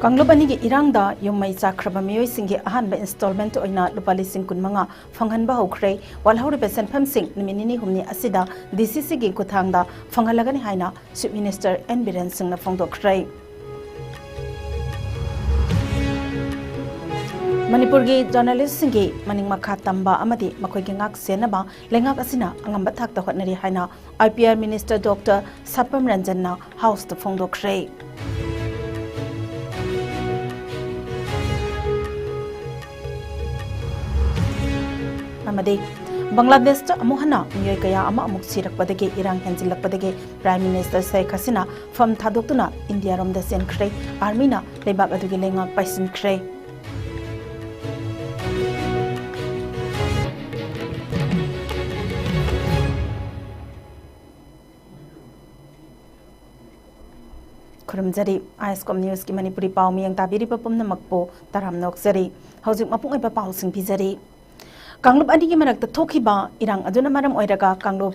Kanglubani gi irangda yumai chakraba miyoi singi ahanba installment oina lupa lising kunmanga fanghanba hokre walhauri besan phamsing niminini humni asida DCC gi kuthangda fanghalagani haina Chief Minister N Biren Singh na phongdokre Manipur gi journalist singi maning makha tamba amadi makoi gi ngak senaba lengak asina angamba thakta hotnari haina IPR Minister Dr. Sapam Ranjan na house to phongdokre Bangladesh to amuhana miyoi kaya ama amuk sirakpadage irang henjilakpadage Prime Minister Sheikh Hasina from Thadoktuna India rom the sen khrei army na lebak adugi lengak paisin khrei Kurumjari ISCOM News ki Manipuri pau miyang tabiri papumna makpo taram nokjari haujuk mapung iba pau sing bijari Kanglup ani ki marak ta thoki ba irang aduna maram oiraga kanglup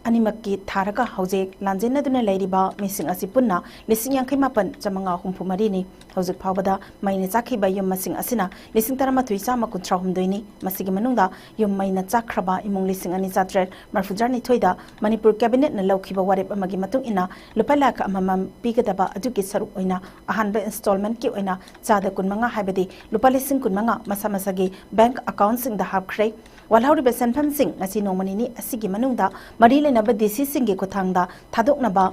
animakki tharaka haujek lanjena duna leiriba mising asi punna lising yangkai mapan chamanga humphumari ni haujek phawbada maine chakhi ba yum masing asina lising tarama thuisa ma kunthra humdoini masigi manungda yum maina chakraba imung lising ani chatret marfujar ni thoida Manipur cabinet na lokhiba warep amagi matung ina lupala ka amamam pigadaba aduki saruk oina ahanba installment ki oina chada kunmanga haibadi lupa lising kunmanga masa masagi bank account sing da hapkhre walhauri besan phamsing ngasi nomani ni asigi manungda mari lenaba DC singi kuthangda thadoknaba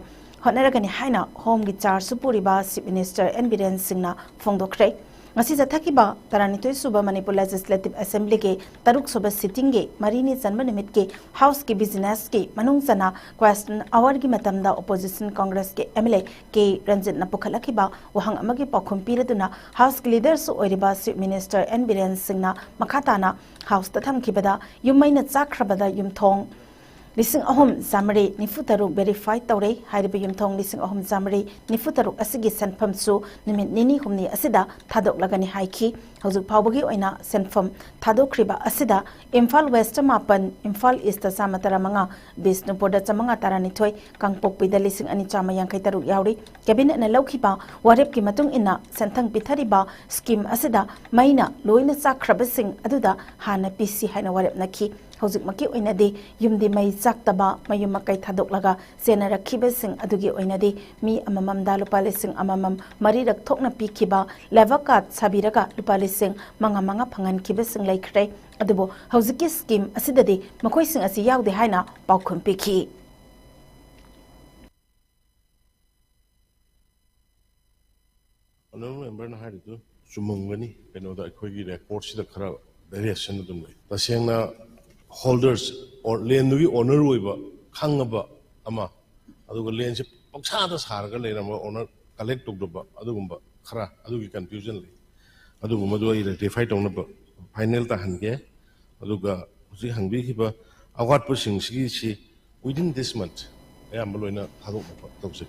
hotnaragani haina home gi charge supuriba Chief Minister N Biren Singh na phongdokre ngasi jathakiba taranitoi suba Manipur Legislative Assembly ke taruk suba sitting ge marini janma nimit ke house ke business ke manung jana question hour gi matamda opposition Congress ke MLA ke Ranjit na pukhalakhiba wahang amagi pakhum piraduna house leaders oiriba Chief Minister N Biren Singh na makhatana house ta thamkhibada yumaina chakrabada yumthong Lising ahom zamari nifutaru verify taure hairiba yumthong lising ahom zamari nifutaru asigi senfam su nimit nini humni asida thadok lagani haiki haujuk phawbagi oina senfam thadokriba asida Imphal West mapan Imphal East samatara manga Bisnupur da chamanga tarani thoi kangpokpi da lising ani chama yangkai taruk yauri cabinet na lokhiba warep ki matung ina senthang pithariba scheme asida maina loina chakrabasing aduda hana PC haina warep nakhi haujuk maki oinadi yumdi mai chaktaba mayum makai thadok laga sena rakhibasing adugi oinadi mi amamam da lupa lising amamam mari rak thokna pikhiba levakat sabiraga lupa lising manga phangan kibasing laikre adubo haujuki scheme asidadi makoi sing asi yaude haina paukhum pikhi Honorable member na haridu sumungani kenoda akhoi report sida khara variation dum lai tasengna holders or land nugi owner oiba khangaba ama aduga land se paksa da sarga leirama owner collect togdoba adugumba khara adugi confusion lai adugu madu ai rectify tongna final ta hange aduga usi hangbi khiba award pu sing si within this month ayam loina thadok tawse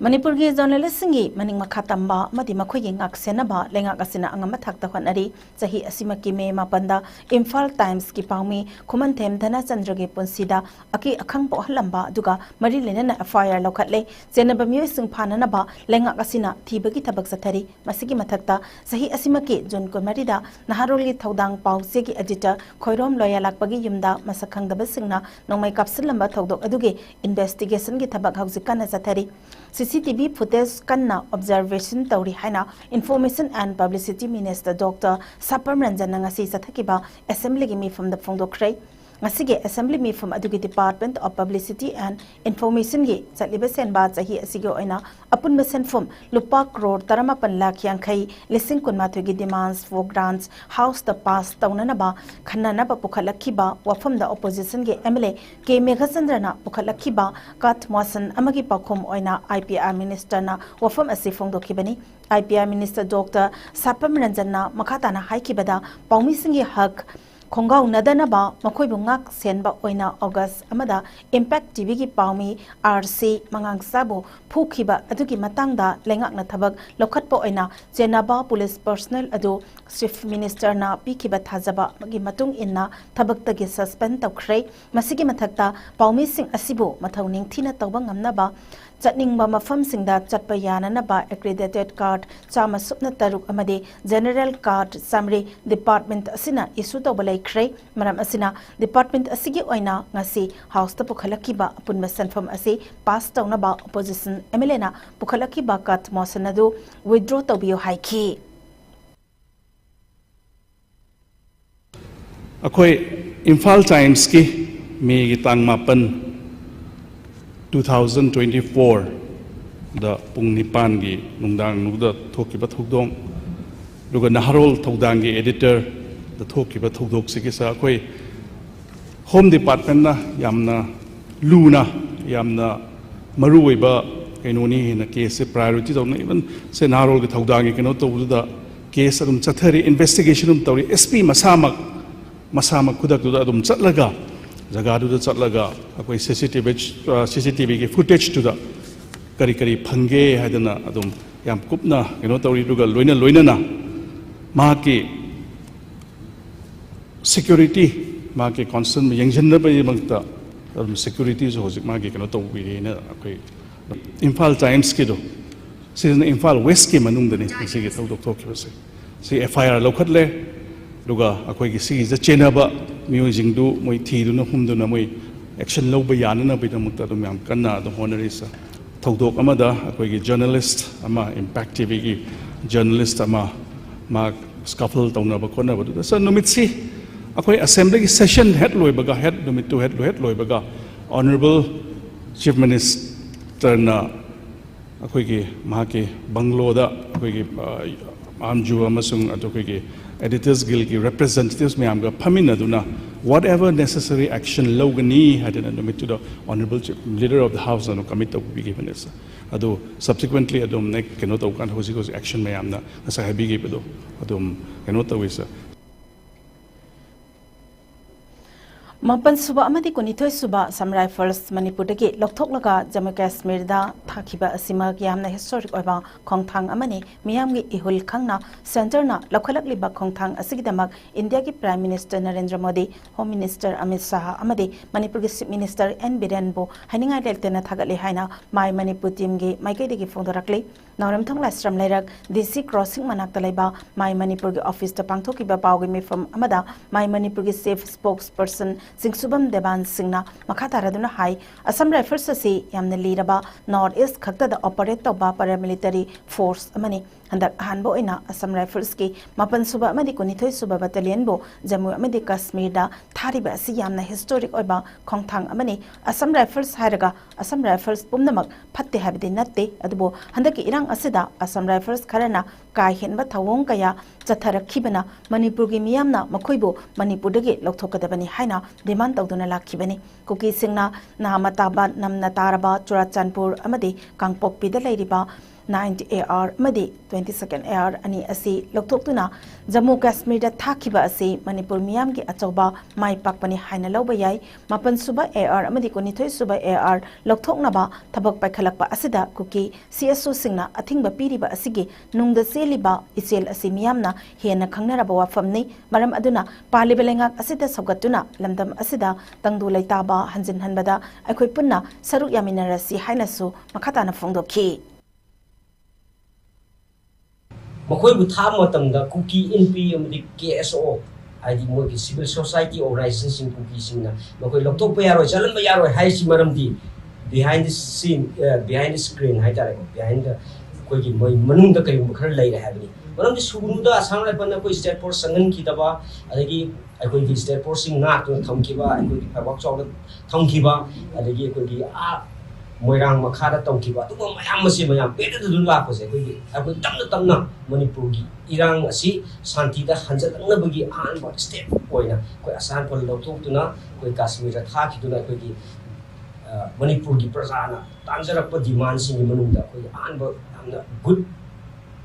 Manipur gi journalist singi maning makhatamba madi makhoi gi ngak senaba lengak asina angama thakta khonari chahi asimaki me mapanda Imphal Times ki pawmi khuman them dhana chandra ge ponsida aki akhang po halamba duga mari lenana FIR lokhatle chenaba miyoi sing phanana ba lengak asina thibagi thabak sathari masigi mathakta chahi asimaki jun komari da naharol gi thodang pawse gi editor khoirom loya lakpagi yumda masakhang daba singna nongmai kapsil lamba thodok aduge investigation gi thabak haujikana sathari CCTV footage kanna observation tauri haina Information and Publicity Minister Dr. Sapam Ranjan ngasi sathakiba Assembly gi mi from the phongdokre ngasige Assembly mi from adugi Department of Publicity and Information gi chaliba senba chahi asige oina apun besen form lupa crore taramapan lakh yangkai lising kunmathu gi demands for grants house the pass taunana ba khanna ba pukhalakhiba wafam da opposition gi MLA ke Meghachandra na pukhalakhiba kat mosan amagi pakhom oina IPR Minister na wafam asi phongdokhibani IPR Minister Dr. Sapam Ranjan na makhatana haikibada paumi singi hak Khongau nadanaba makhoi bungak senba oina August amada Impact TV gi pawmi RC mangang sabo phukhiba adugi matangda lengak na thabak lokhatpo oina Chenaba police personnel adu Chief Minister na pikhiba thajaba magi matung inna thabak tagi suspend tawkhre masigi mathakta pawmi sing asibu mathau ningthina tawba ngamnaba चटनिंगबा मफमसिंगदा चटपा याननबा accredited card chama supna taruk amadi general card summary department asina issue tawba laikhre maram asina department asigi oina ngasi house ta pukhalakiba punba sanfam asi pass tawnaba opposition MLA na pukhalakiba kat mosanadu withdraw tawbiyo haiki अखोई Imphal times की मे की तांग मापन 2024 the पुंग निपान की नुंदांग नुद थोकिबा थोकदोंग दुगा नहरोल थोकदांग की editor the थोकिबा थोकदोक से किसा अखोई होम डिपार्टमेंट ना यामना लूना यामना मरुवेबा कैनोनी न केस से प्रायोरिटी दौना इवन से नहरोल के थोकदांग के नो तो उदा केस अदुम चथरी इन्वेस्टिगेशन उम तौरी एसपी मसामक मसामक खुदक अदुम चटलगा जगह चटलगा अखोई सीसीटीवी की फुटेज करी करी फंगे है अदुम याम कुपना कनो तौरी लोइना लोइना माकी सिक्योरिटी माकी कॉन्स्टेंट यंगजनबगीमक्ता अदुम सिक्योरिटी जो होजिक माकी कनो तौबिरेना अखोई इम्फाल टाइम्स की दो सिजना इम्फाल वेस्ट की मनुंगदनी सिगी तौदोक थोखिबसे सि FIR लौखटले दुगा अखोई की सिगी ज चेनबा म्यूजिंगदु मोय थीदुना हुमदुना मोय एक्शन लौबा यानना बिदमुक्ता अदुम याम कन्ना अदुम होनरिसा थौदोक अमदा अखोई की जर्नलिस्ट अमा इम्पैक्ट टीवी की जर्नलिस्ट अमा मा स्कफल तौनबा खोनबदुदा स नुमितसी अखोई असेंबली की सेशन हेड लोइबगा हेड नुमित टू हेड लोइबगा ऑनरेबल चीफ मिनिस्टर ना अखोई की मा के बंगलोदा अखोई की आमजू अमसुंग अखोई की एडिटर्स गिल्ड की रिप्रेजेंटेटिव्स में आमगा फमिनदुना whatever necessary action logani hadina नुमित to the honourable leader of the house अनु कमिट तो बी गिवन इस अदो सब्सिक्वेंटली अदुम ने केनो तो कान होसी को एक्शन में आमना असा हैबी गे बदो अदुम केनो तो इस Mapan suba amadi kunithoi suba Assam Rifles Manipur dagi lokthoklega Jammu Kashmir da thakiba asima yamna historic oiba khongthang amani miyamgi ihul khangna center na lokhalakliba khongthang asigidamak India ki Prime Minister Narendra Modi, Home Minister Amit Shah amadi Manipur ki Chief Minister N Biren bo haninga lektena thagatli haina mai Manipur team gi maikai dagi phongdorakli Nauram thong lastram lairak DC crossing manakta laiba mai Manipur gi office ta pangthokiba pawgi mifam amada mai Manipur gi safe spokesperson Singsubam Devan Singna Makataraduna High Assam Rifles asi yamna liraba North East khakta da operate tawba paramilitary force amani handak hanbo ina Assam Rifles ki mapan suba amadi kunithoi suba battalion bo Jammu amadi Kashmir da thariba asi yamna historic oiba khongthang amani Assam Rifles hairaga Assam Rifles pumnamak phatte habidi natte adubo handaki irang asida Assam Rifles kharana kai henba thawong kaya chatharakhibana Manipur gi miyamna makhoibo Manipur dagi lokthokadabani haina demand tawduna lakhibani kuki singna nahamataba namna taraba Churachandpur amadi Kangpokpi da lairiba 90 AR amadi 22nd AR ani asi lokthokuna Jammu Kashmir da thakiba asi Manipur miyam gi achauba mai pakpani haina lawba yai mapan suba AR amadi kunithoi suba AR lokthoknaba thabak paikhalakpa asida kuki CSO singna athingba piriba asigi nungda seliba isel asi miyamna hena khangnaraba wafamni maram aduna palibelengak asida sabgatuna lamdam asida tangdu laitaba hanjin hanbada akhoi punna saruk yaminarasi hainasu makhatana phongdokhi Makoi bu tham matamda cookie NP amadi KSO id mo ki civil society organization cookie singna makoi loktok pa yaro chalan ba yaro hai si maramdi behind the scene behind the screen hai tare behind the koi ki moi manung da kai khar lai ra habni maramdi sugunu da asang lai panna koi state force sangan ki daba adagi akoi ki state force sing na to tham ki ba akoi ki work chok tham ki ba adagi akoi ki moirang makhada tongkiba tu mayam masi mayam pede du la ko se koi akoi tamna Manipur gi irang asi santi da hanjalangna bagi an ba step koina koi asan pol lokthok tuna koi Kashmir da tha ki tuna koi gi Manipur gi prajana tanjarak pa demand sing gi manung da koi an ba amna good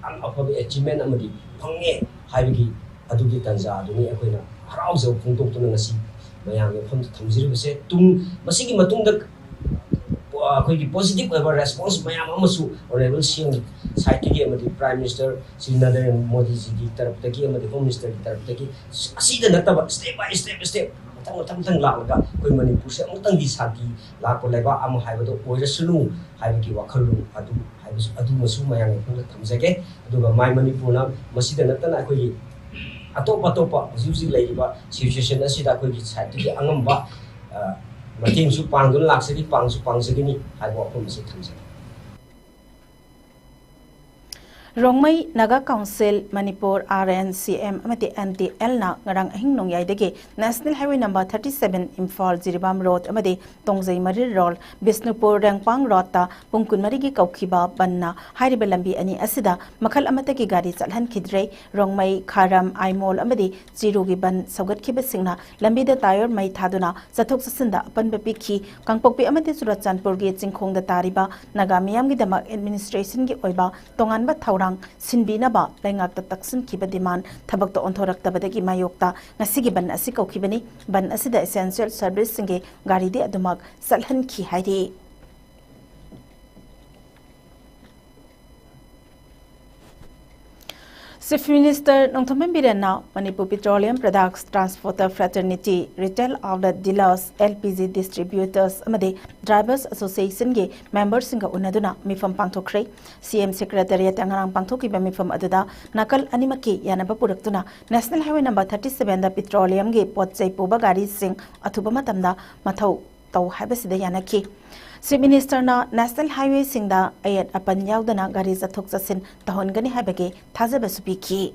an apabi achievement amadi phange haibigi adugi tanja aduni akoi na harau jau phungtok tuna ngasi mayam ge phom thamjir bese tung masigi matung da अखोई positive over response मयाम अमसु honourable CM side की अमदी prime minister Shri Narendra Modi ji की तरफ तक की अमदी home minister की तरफ तक की असीदा नतब step by step matang laga koi Manipur se amutang di santi la ko leba amu haibado oirasulu haibaki wakhalu adu masu mayang ko thamjage aduga mai Manipur na masida natana koi atopa juji leiba situation asida koi gi side gi angamba mating su pangdun laksadi pangsagini haibo ko masi thamjage Rongmai Naga Council Manipur RNCM amati NTL na ngarang ahing nongyai National Highway number 37 Imphal Jiribam Road amati Tongzai Mari Road Bisnupur Rangpang Road ta pungkun marigi kaukhiba banna hairiba lambi ani asida makhal amatagi gari chalhan khidrei Rongmai Kharam Aimol amati Jirugi ban saugat khiba singna lambi da tire mai thaduna chathok sasinda apanba pikhi kangpokpi amati Surachandpur gi chingkhong da tariba Naga miyam gi damak administration gi oiba tonganba thawrang Sinbinaba Langak the Taksin Kiba demand Tabak to Ontorak Tabadaki Mayokta Nasigi Ban Asiko Kibani Ban Asida Essential Service Singe Gari de Adumak Salhan Ki Haidi Chief Minister Nongthomen Birena Manipur Petroleum Products Transporter Fraternity Retail Outlet Dealers LPG Distributors Amade Drivers Association ge members singa unaduna mifam pangthokre CM Secretariat angarang pangthoki ba mifam aduda nakal animaki yanaba puraktuna National Highway number 37 da petroleum ge potchai puba gari sing athuba matamda mathau tau habasida yanaki Chief Minister na National Highway singda ayat apan yaudana gari zathok chasin tahongani habage thajaba supiki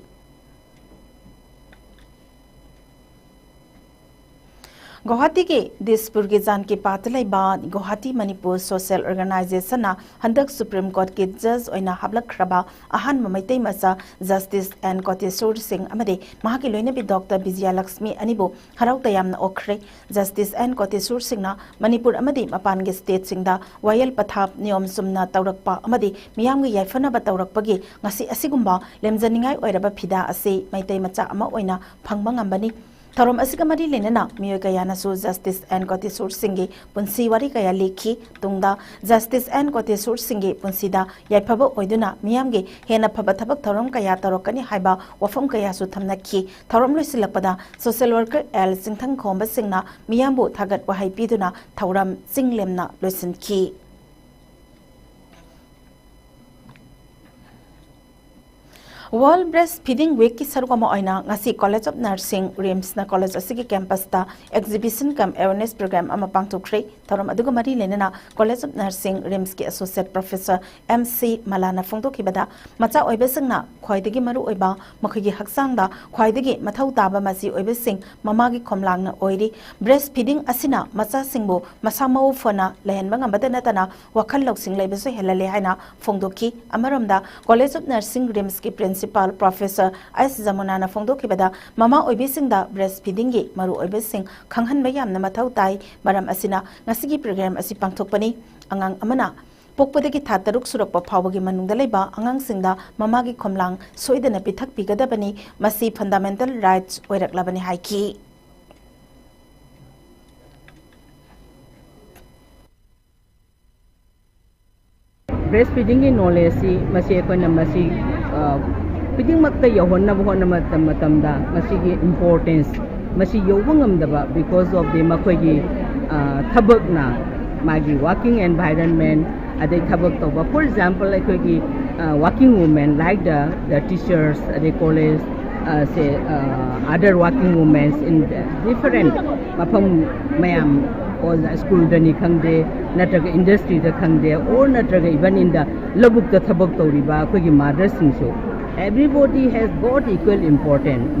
Guwahati ke Dispur ke Janki Patalai ba Guwahati Manipur Social Organization na handak Supreme Court ke judge oina hablak kraba ahan mamaitai masa Justice and Kotesur Singh amade mahaki loina bi Dr. Vijaya Lakshmi anibo harau tayam na okre Justice and Kotesur Singh na Manipur amade mapan ge state singda wayal pathap niyom sumna taurakpa amade miyam ge yaifana ba taurakpagi ngasi asigumba lemjaningai oiraba phida ase maitai macha ama oina phangba ngambani Tharom asikamari lenana miyo kaya nasu Justice and Kotesur Singh punsi wari kaya lekhi tungda Justice and Kotesur Singh punsida yaifaba oiduna miyamge hena phaba thabak tharom kaya tarokani haiba wafam kaya su thamnakhi tharom loisilakpada social worker L Singthang khomba singna miyambu thagat wahai piduna thauram singlemna loisinki World Breastfeeding Week ki sarugama oina ngasi College of Nursing RIMS na college asigi campus ta exhibition kam awareness program ama pangthokre tharom aduga mari lenena College of Nursing RIMS ki associate professor MC Malana phongdokibada macha oibesingna khwaidagi maru oiba makhigi haksangda khwaidagi mathau taba masi oibesing mamagi khomlangna oiri breastfeeding asina macha singbo masamau fona lehenba ngambada natana wakhal loksing leibeso helale haina phongdoki amaromda College of Nursing RIMS ki Principal Professor Ais Zamunana Fongdokibada Mama Oibisingda breastfeeding gi maru oibising khanghanba yamna mathau tai maram asina ngasigi program asi pangthokpani angang amana pokpadagi tha taruk surakpa phawagi manungda leiba angang singda mamagi khomlang soidana pithak pigadabani masi fundamental rights oiraklabani haiki breastfeeding knowledge si masi ekona masi feeding makta yahonna bohonna matamda masi gi importance masi yowangam because of the makogi thabakna magi working environment ade thabak toba for example like working women like the teachers the college say other working women in different mafam mayam or the school dani khangde natraga industry da khangde or natraga even in the labuk da thabak toriba kogi mother singso everybody has got equal importance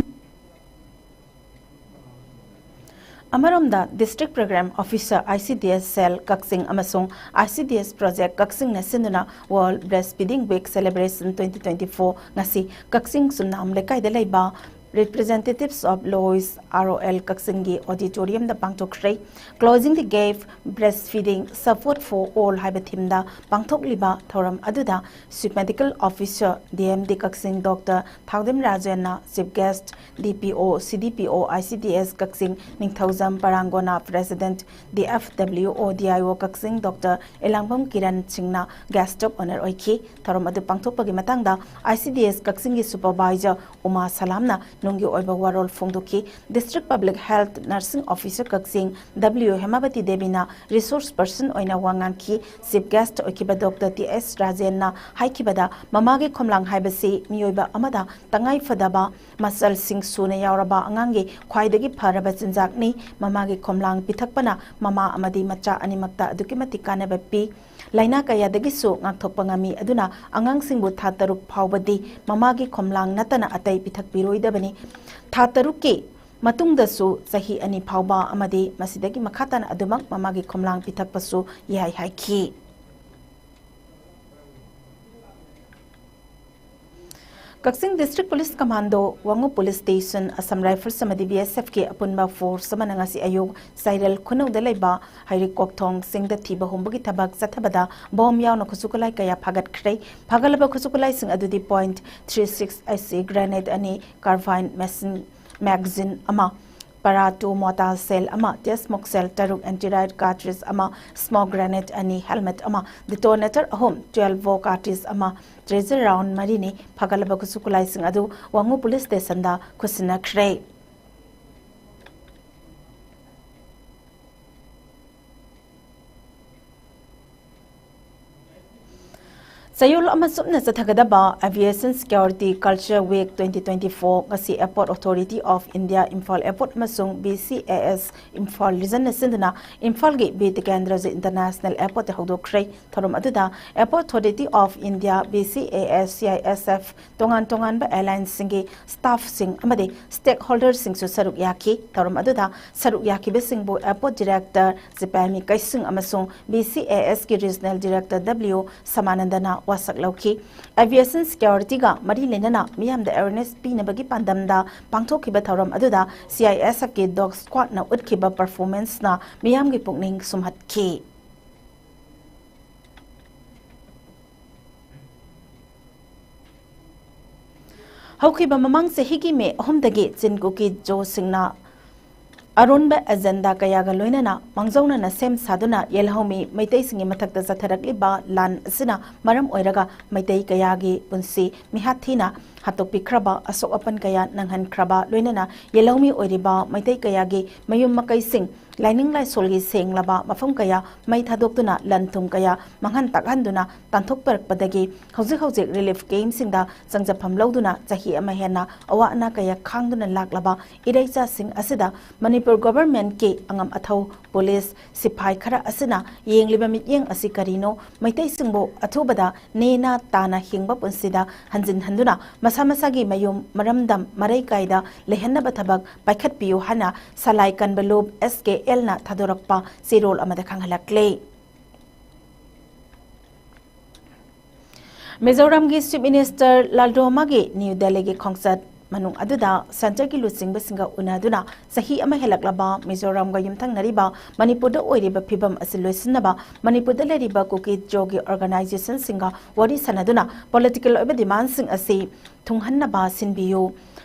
Amaromda District Program Officer ICDS Cell Kaksing Amasung ICDS Project Kaksing Nasinuna World Breastfeeding Week Celebration 2024 ngasi Kaksing Sunam Lekai Delaiba representatives of Lois ROL Kaksingi Auditorium the Pangtok Shrey, closing the gave breastfeeding support for all Hibatimda, Pangtok Liba, Thoram Aduda, Chief Medical Officer, DMD Kaksing Dr. Thagdim Rajana, Chief Guest, DPO, CDPO, ICDS Kaksing, Ningthauzam Parangona, President, DFWO, DIO Kaksing, Dr. Elangbam Kiran Chingna, Guest of Honor Oiki, Thoram Adu Pangtok Pagimatanga, ICDS Kaksingi Supervisor, Uma Salamna, nunggi oiba warol phongdoki District Public Health Nursing Officer Kaksing W Hemabati Devina resource person oina wangangki chief guest oikiba Dr. T.S. Rajenna haikibada mamagi khomlang haibasi miyoiba amada tangai fadaba masal sing sune yauraba angangi khwaidagi pharaba chinjakni mamagi khomlang pithakpana mama amadi macha animakta adukimati kanaba pi laina kaya dagisu ngakthokpa ngami aduna angang singbu tha taruk phawbadi mamagi khomlang natana atai pithak piroidabani tha taruk ki matungdasu sahi ani phawba amadi masidagi makhatana adumak mamagi khomlang pithakpasu yai haiki Kaksing District Police Commando Wangu Police Station Assam Rifles samadi BSF ke apunba force samananga si ayog Cyril Khunau dalaiba hairi kokthong singda thiba humbagi thabak sathabada bom yauna khusukulai kaya phagat khrei phagalaba khusukulai sing adudi .36 IC grenade ani carbine magazine ama Parato mortar cell ama smoke cell taruk anti-riot cartridge ama smoke grenade ani helmet ama detonator ahom 12 vo cartridge ama treasure round marini phagalaba kusukulai sing adu Wangu police station da kusina khrei Sayul amasupna sathagadaba Aviation Security Culture Week 2024 ngasi Airport Authority of India Imphal Airport amasung BCAS Imphal Region Sindana Imphal ge Betikandra International Airport hodokhrei thorom aduda Airport Authority of India BCAS CISF tongan ba airlines singi staff sing amade stakeholders sing su saruk yaki thorom aduda saruk yaki besing bo Airport Director Zipami Kaising amasung BCAS ki Regional Director W Samanandana wasak lauki aviation security ga mari lenana miyam da awareness pinabagi pandamda pangthokiba thoram aduda CISF ke dog squad na utkiba performance na miyam gi pukning sumhatki haukiba mamang se higi me ahumdagi chinkuki jo singna Arunba agenda kayaga loinana mangzauna na sem saduna yelhomi maitai singi mathakta zatharakliba lan asina maram oiraga maitai kayagi punsi mihathina hatokpi khraba asok apan kaya nanghan khraba loinana yelhomi oiriba maitai kayagi mayum makai sing lining lai solgi senglaba mafam kaya mai thadoktuna lanthum kaya manghan takhanduna tanthok parakpadagi hojik relief game singda changjapam lauduna chahi ama hena awana kaya khangduna laklaba iraisa sing asida Manipur government ke angam athau police sipai khara asina yengliba mityeng asi karino maitai singbo athubada nena tana hingba punsida hanjin handuna masamasa-gi mayum maramdam marai kaida lehanna bathabak paikhat piyu hana salai kanbalob SKL na thadorakpa sirol amada khanghalakle Mizoram gi Chief Minister Laldoma gi New Delhi gi khongset manung aduda center ki lusingba singa unaduna sahi ama helaklaba Mizoram ga yumthang nariba Manipur da oiriba phibam asiloisinaba Manipur da leriba kuki jogi organization singa wari sanaduna political oiba demand sing asi thunghanna sinbiyo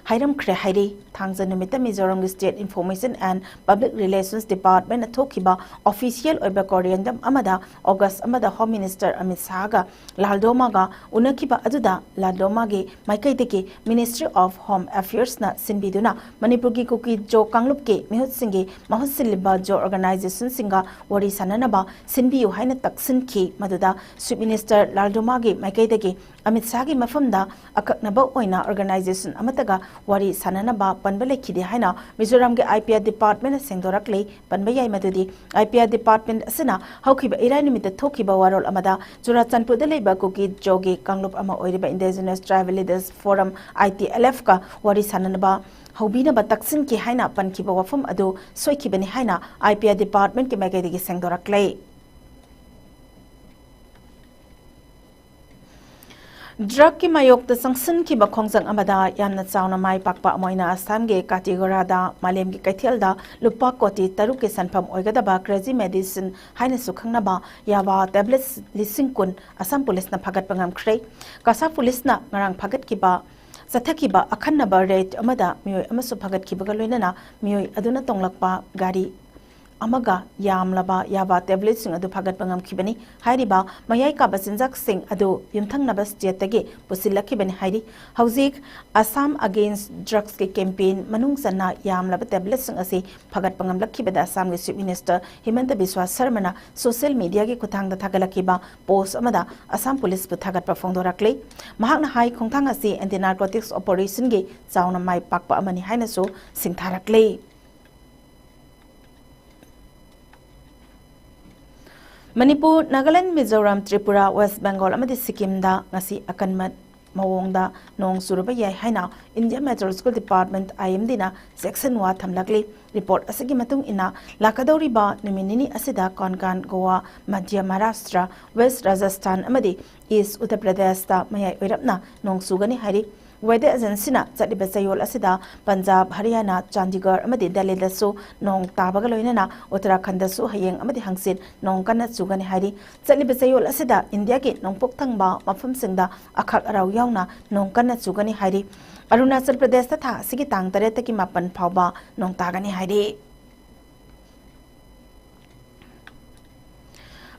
Hiram Kre Hairi, Thangza Numita Mizoram State Information and Public Relations Department Athokiba Official Oiba Koreandam Amada August Amada Home Minister Amit Saga Laldomaga Unakiba Aduda Laldomagi Maikaiteki Ministry of Home Affairs na Sinbiduna Manipurgi Kuki Jo Kanglupke Mihut Singi Mahusiliba Jo Organization Singa Wari Sananaba Sinbiyu Haina Taksin Ki Maduda Chief Minister Laldomagi Maikaiteki Amit Sagi Mafamda Akaknaba Oina Organization Amataga Wari Sananaba Panbale Kidi Haina Mizoram ge IPR Department Sengdorakle Panbayai Madudi IPR Department Asina Haukiba Iranimita Tokiba Warol Amada Jurachanpur Daleba Kuki Jogi Kanglup Ama Oiriba Indigenous Tribal Leaders Forum ITLF ka Wari Sananaba Haubina Bataksin ki Haina Pankiba Wafum Adu Soikibani Haina IPR Department ki Magadi Sengdorakle Drug ki mayok da sangsin ki bakhongjang amada yamna chawna mai pakpa moina Assam ge category da malem gi kaithel da lupa koti taruk ke sanpham oigadaba crazy medicine haina sukhangna ba yawa tablets lising kun Assam police na phagat pangam khrei kasa police na ngarang phagat ki ba sathaki ba akhanna ba rate amada mioi amasu phagat ki baga loinana mioi aduna tonglakpa gari amaga yamlaba yaba tablet sing adu phagat pangam khibani hairiba mayai ka basinjak sing adu yumthang nabas jetagi pusilakhi bani hairi hauzik Assam Against Drugs ke campaign manung sanna yamlaba tablet sing ase phagat pangam lakhi bada Assam Chief Minister Himanta Biswa Sarmana social media ge kuthang da thagalakhi ba post amada Assam police bu thagat pa phongdorakle mahakna hai khongthang ase anti narcotics operation ge chauna mai pakpa amani haina so singtharakle Manipur, Nagaland, Mizoram, Tripura, West Bengal, amadi Sikkim da ngasi akanmat mawongda nong suraba yai haina India Meteorological Department IMD na section 1 thamlakli report asigi matung ina lakadori ba niminini asida Konkan, Goa, Madhya Maharashtra, West Rajasthan amadi East Uttar Pradesh da mayai oirapna nong sugani hari Weather agency na chaliba sayol asida Punjab, Haryana, Chandigarh amadi Delhi da su nong tabaga loina na Uttarakhand da su hayeng amadi hangsit nong kana sugani hari chaliba sayol asida India ke nong pokthang ba mafam singda akhak arau yauna nong kana sugani hari Arunachal Pradesh ta tha sigi tang tare ta ki mapan phawba nong tagani hari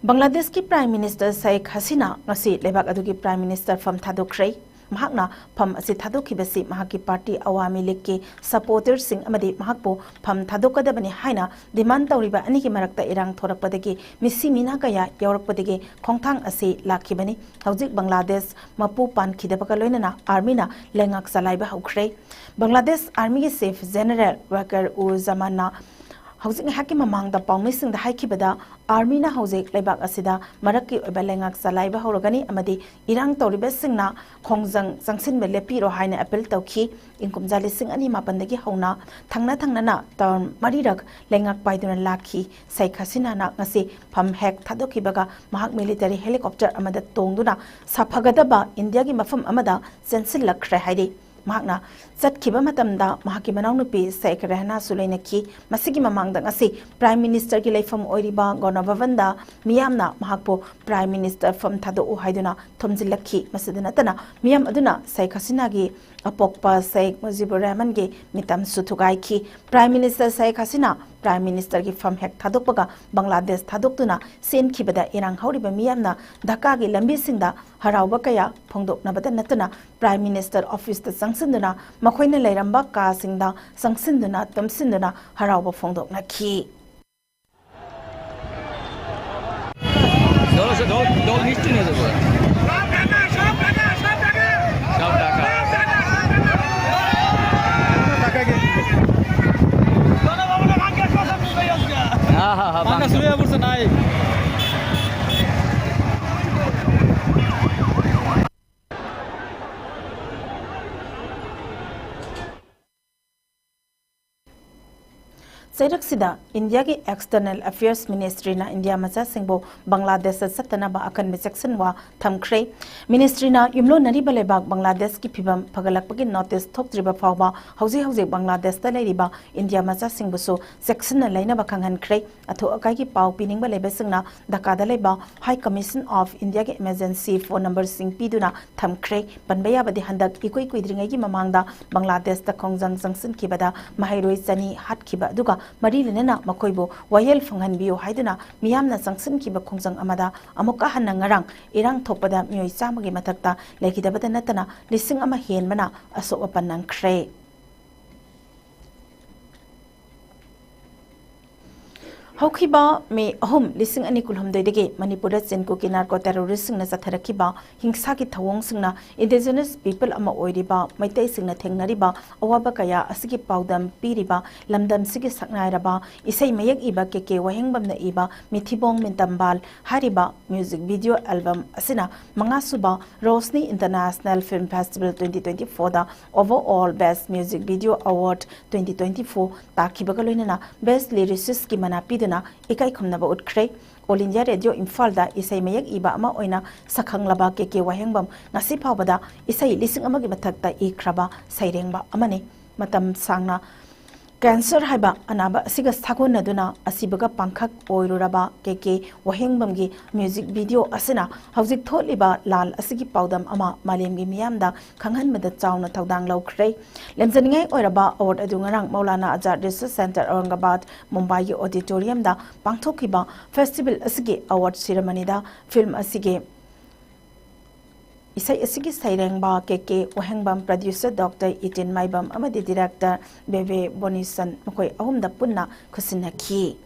Bangladesh ki Prime Minister Sheikh Hasina ngasi lebak adu ki Prime Minister from Thadokrai mahakna pham asi thadokibasi mahaki party Awami League ke supporters sing amadi mahakpo pham thadokadabani haina demand tawriba ani ki marakta irang thorakpadagi misi mina kaya yaurakpadagi khongthang asi lakhibani hawjik Bangladesh mapu pan khidabaka loinana army na lengak salaiba haukhre Bangladesh army ke chief general Wakar Zamana hawjik haki mamang da pawmising da haikibada army na hawjik leibak asida maraki oiba lengak salaiba horogani amadi irang tawriba singna khongjang jangsin be lepi ro haina appeal tawki inkumjali sing ani mapandagi hauna thangna na term marirak lengak paiduna lakhi Sheikh Hasina na ngasi pham hek thadokibaga mahak military helicopter amada tongduna saphagadaba India gi mafam amada sensil lakhre hairi mahakna chatkiba matamda mahaki manaunupi Sheikh Rehna Sulainaki masigi mamangda ngasi Prime Minister ki leifam oiriba Gonavavanda miyamna mahakpo Prime Minister from thado u haiduna thomjilakhi masidana tana miyam aduna Sheikh Hasina gi apokpa Sheikh Mujibur Rahman ge mitam suthugai ki Prime Minister Sheikh Hasina Prime Minister ki from hek thadokpaga Bangladesh thadokduna sen khibada irang hauriba miyamna Dhaka gi lambi singda harauba kaya phongdoknabada natana Prime Minister office ta sangsinduna makoina leiramba ka singda sangsinduna tamsinduna harauba phongdokna khi দল মিষ্টি নিয়ে যাবো সব টাকা হ্যাঁ হ্যাঁ হ্যাঁ বাংলা শুরু হয়ে পড়ছে নাই Sida India ki External Affairs Ministry na India macha singbo Bangladesh satana ba akan section wa thamkre Ministry na yumlo nari balebak Bangladesh ki phibam phagalakpagi notice thoktriba phawba hauji Bangladesh ta leiriba India macha singbo so section na laina ba khanghan kre atho akai ki paw pining ba lebe singna Dhaka da leba High Commission of India ki emergency phone number sing piduna thamkre banbaya badi handak ikoi kuidringai gi mamangda Bangladesh ta khongjang jangsin kibada mahairoi chani hat kiba duga Mari Lena Makoibo, Wayel Fangan Bio Haidana, Miamna Sangsin Kiba Kongzang Amada, Amoka Hanangarang, Irang Topada, Mui Samagi Matakta, Leki Dabata Natana, Lissing Ama Hen Mana, Aso Apanang Kre. Haukiba me ahum lising ani kulhum doidege Manipur Senko ki narco terrorism na satharakiba hingsa ki thawong singna indigenous people ama oiriba maitai singna thengnariba awaba kaya asigi paudam piriba lamdam sigi saknairaba isai mayak iba keke wahengbam na iba mithibong mentambal hariba music video album asina mangasuba Rosni International Film Festival 2024 da overall best music video award 2024 takibagaloina best lyricist ki manapid ikai khumnaba utkhrei All India Radio Imphal da isai mayak iba ama oina sakhang laba keke wahengbam ngasi phawbada isai lising amagi mathakta ikraba sairengba amane matam sangna Cancer haiba anaba asiga sakon naduna asibaga pangkhak oiruraba keke wahengbamgi music video asina hauzik tholiba lal asigi paudam ama malemgi miyamda khanghanmada chawna thaudang laukhre lemjaningai oiraba award adungarang Maulana Azad Research Center Aurangabad Mumbai gi auditorium da pangthokiba festival asigi award ceremony da film asigi Isai asigi sairengba keke wahengbam producer Dr. Itin Maibam amadi director Bebe Bonisan makoi ahumda punna khusinaki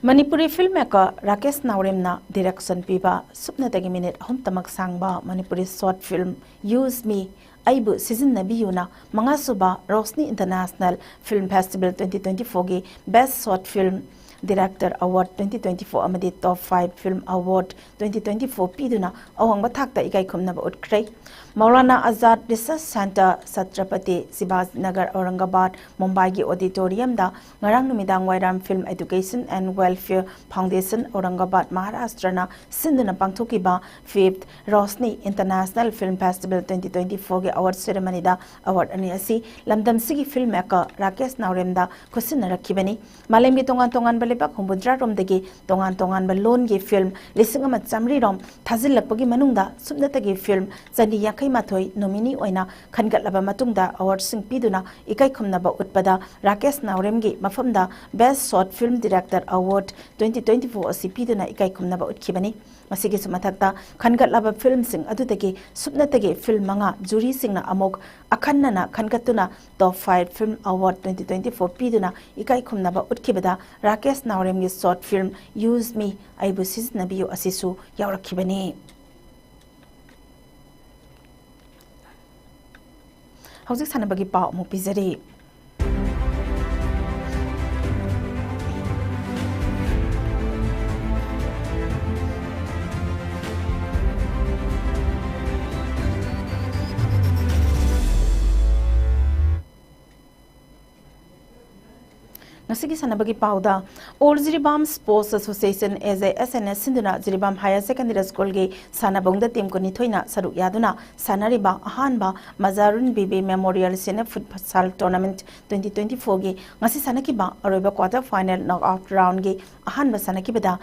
Manipuri filmmaker Rakesh Nauremna direction piba supnatagi minute ahum tamak sangba Manipuri short film Use Me Aibu season nabiyuna mangasuba Rosni International Film Festival 2024 gi Best Short Film Director Award 2024 amadi Top 5 Film Award 2024 piduna awang bathakta ikai khumnaba utkrei Maulana Azad Research Center Satrapati Sibaz Nagar Aurangabad Mumbai gi auditorium da ngarang numidang wairam Film Education and Welfare Foundation Aurangabad Maharashtra na sinduna pangthokiba 5th Rosni International Film Festival 2024 gi award ceremony da award ani asi lamdam sigi filmmaker Rakesh Naurem da khusinna rakhibani malem gi tongan tongan balebak humbudra rom degi tongan tongan balon gi film lising ama chamri rom thazilakpagi manungda subnatagi film chani yakai mathoi nominee oina khangatlaba matungda award sing piduna ikai khumnaba utpada Rakesh Naurem gi mafamda Best Short Film Director Award 2024 asi piduna ikai khumnaba utkibani masigi sumathakta khangatlaba film sing adudagi subnatagi film manga jury singna amok akhanna khangatuna Top 5 Film Award 2024 piduna ikai khumnaba utkibada Rakesh Naurem gi short film Use Me Aibu Siznabiyo asisu yawrakhibani Hauzik sanabagi pau mu pizari Nasigi sanabagi pauda Old Jiribam Sports Association as a SNS Sinduna Jiribam Higher Secondary School ge sanabongda team ko nithoina saruk yaduna sanariba ahanba Mazarun Bibi Memorial Senior Futsal Tournament 2024 ge ngasi sanakiba aroba quarter final knockout round ge ahanba sanakibada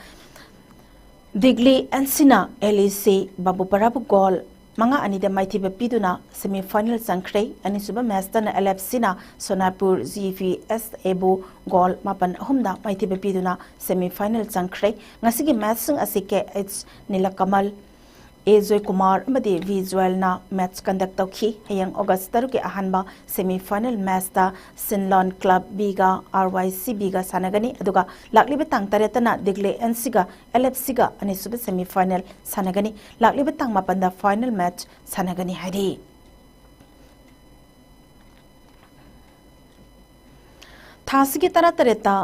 Digli Ensina LEC Babu Parabu goal Manga anida maithiba piduna semi final sangkhrei ani suba match na LFC na Sonapur GVS Ebu goal mapan ahumda maithiba piduna semi final sangkhrei ngasigi match sing asike H Nilakamal A Joy Kumar amadi visual na match conduct tawki hayang August 3 ke ahanba semi final match ta Sinlon Club B ga RYCB ga sanagani aduga lakliba tang taretana Digle NC ga LFC ga ani suba semi final sanagani lakliba tang mapanda final match sanagani hari Thasigi taratareta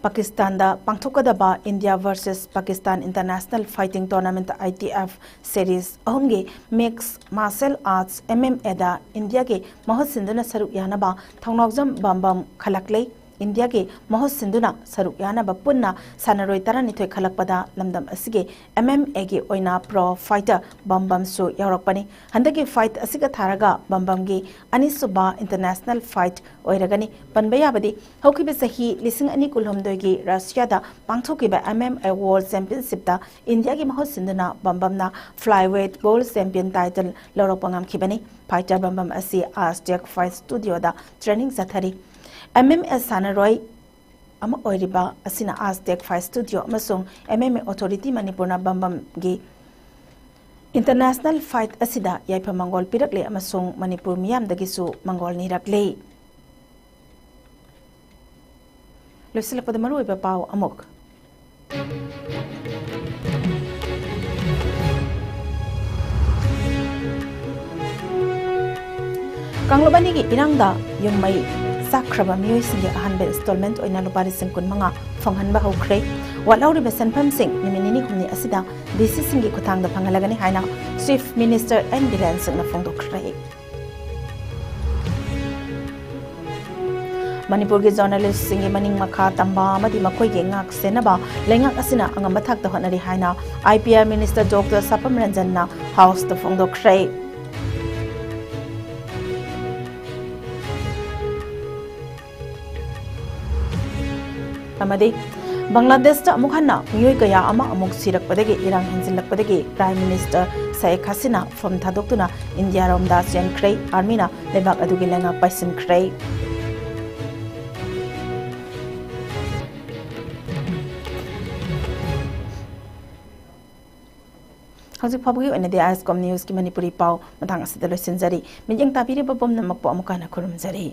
Pakistan da pangthokadaba India versus Pakistan International Fighting Tournament ITF series ahumge mixed martial arts MMA da India ke mahosinduna saruk yanaba thongnokjam bambam khalaklei India ke mahosinduna saruk yanaba punna sanaroi tarani thoi khalakpada lamdam asige MMA ge oina pro fighter bambam su yarakpani handagi fight asiga tharaga bambam ge anisuba international fight oiragani panbayabadi hokibe sahi lising ani kulhomdoi ge Russia da pangthokiba MMA World Championship da India ge mahosinduna bambamna flyweight gold champion title lorokpangam khibani fighter bambam asi Aztec Fight Studio da training zathari MMS Sanaroi ama oiriba asina Aztec Fight Studio amasung MMA Authority Manipurna bambam gi International Fight asida yaipa Mongol pirakle amasung Manipur miyam dagisu Mongol nirakle Losilapad maru iba pau amok Kanglobani gi irangda yungmai Sakraba Mui Sing Ahanbe installment oina lupari sing kun manga phanghanba hokre walauri be sanpham sing niminini humni asida DC singi kuthang da phangalagani haina Chief Minister and Biren sing na phongdokre Manipur ki journalist singi maning makha tamba amadi makoi ge ngak senaba lengak asina angamba thak ta honari haina IPR Minister Dr. Sapam Ranjan na House to phongdokhrei. Amadi Bangladesh ta amukhanna miyoi kaya ama amuk sirakpadagi irang hinjilakpadagi Prime Minister Sheikh Hasina from Thadoktuna India romda chenkrei army na lebak adugi lenga paisin khrei. Hauzik phabagi oina de ISCOM News ki Manipuri pau matang asida loisinjari mijeng tabiri babom namakpo amukana khurumjari.